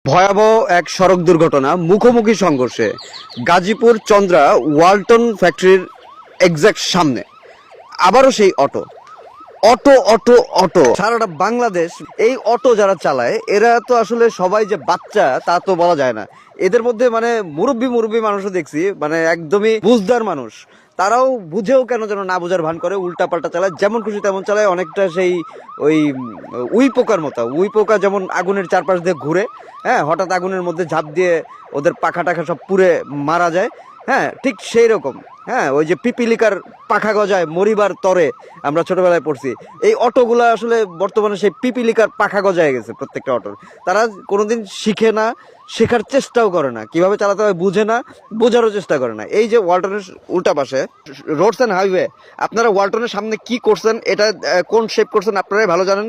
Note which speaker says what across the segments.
Speaker 1: ভয়াবহ এক সড়ক দুর্ঘটনা, মুখোমুখি সংঘর্ষে গাজীপুর চন্দ্রা ওয়ালটন ফ্যাক্টরির এক্সাক্ট সামনে আবারও সেই অটো অটো অটো অটো সারাটা বাংলাদেশ এই অটো যারা চালায় এরা তো আসলে সবাই যে বাচ্চা তা তো বলা যায় না। এদের মধ্যে মানে মুরব্বী মুরব্বী মানুষও দেখছি, মানে একদমই বুঝদার মানুষ। তারাও বুঝেও কেন যেন না বোঝার ভান করে, উল্টা পাল্টা চালায়, যেমন খুশি তেমন চালায়। অনেকটা সেই ওই উই পোকার মতো, উই পোকা যেমন আগুনের চারপাশ দিয়ে ঘুরে, হ্যাঁ, হঠাৎ আগুনের মধ্যে ঝাঁপ দিয়ে ওদের পাখা টাখা সব পুড়ে মারা যায়, হ্যাঁ, ঠিক সেই রকম। হ্যাঁ, ওই যে পিপিলিকার পাখা গজায় মরিবার তরে, আমরা ছোটবেলায় পড়ছি। এই অটোগুলা আসলে বর্তমানে সেই পিপিলিকার পাখা গজায় গেছে প্রত্যেকটা অটোর। তারা কোনোদিন শিখে না, শেখার চেষ্টাও করে না, কিভাবে চালাতে হয় বুঝে না, বোঝারও চেষ্টা করে না। এই যে ওয়ালটনের উল্টা পাশে রোডস অ্যান্ড হাইওয়ে, আপনারা ওয়ালটনের সামনে কি করছেন, এটা কোন শেপ করছেন আপনারাই ভালো জানেন।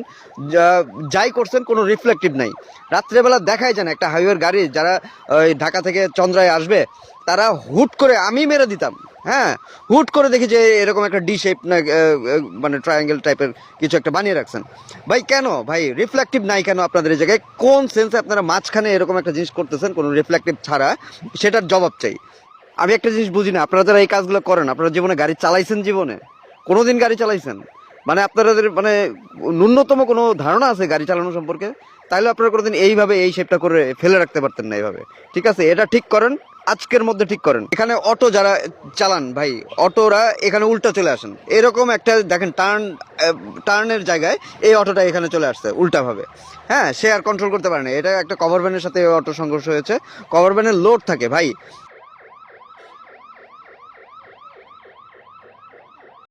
Speaker 1: যাই করছেন কোনো রিফ্লেক্টিভ নাই। রাত্রেবেলা দেখাই যায় না একটা হাইওয়ের গাড়ি যারা ওই ঢাকা থেকে চন্দ্রায় আসবে, তারা হুট করে, আমি মেরে দিতাম, হ্যাঁ, হুট করে দেখি যে এরকম একটা ডি শেপ না, মানে ট্রায়াঙ্গেল টাইপের কিছু একটা বানিয়ে রাখছেন। ভাই কেন ভাই রিফ্লেক্টিভ নাই কেন আপনাদের এই জায়গায়? কোন সেন্সে আপনারা মাঝখানে এরকম একটা জিনিস করতেছেন কোনো রিফ্লেক্টিভ ছাড়া? সেটার জবাব চাই। আমি একটা জিনিস বুঝি না, আপনারা যারা এই কাজগুলো করেন, আপনারা জীবনে গাড়ি চালাইছেন? জীবনে কোনোদিন গাড়ি চালাইছেন? মানে আপনাদের মানে ন্যূনতম কোনো ধারণা আছে গাড়ি চালানো সম্পর্কে? তাইলে আপনারা কোনোদিন এইভাবে এই শেপটা করে ফেলে রাখতে পারতেন না এইভাবে। ঠিক আছে, এটা ঠিক করেন, আজকের মধ্যে ঠিক করেন। এখানে অটো যারা চালান ভাই, অটোরা এখানে উল্টা চলে আসেন। এরকম একটা দেখেন টার্নের জায়গায় এই অটোটা এখানে চলে আসছে উল্টাভাবে। হ্যাঁ, সে আর কন্ট্রোল করতে পারে না। এটা একটা কভার ভ্যানের সাথে অটো সংঘর্ষ হয়েছে। কভার ভ্যানের লোড থাকে ভাই,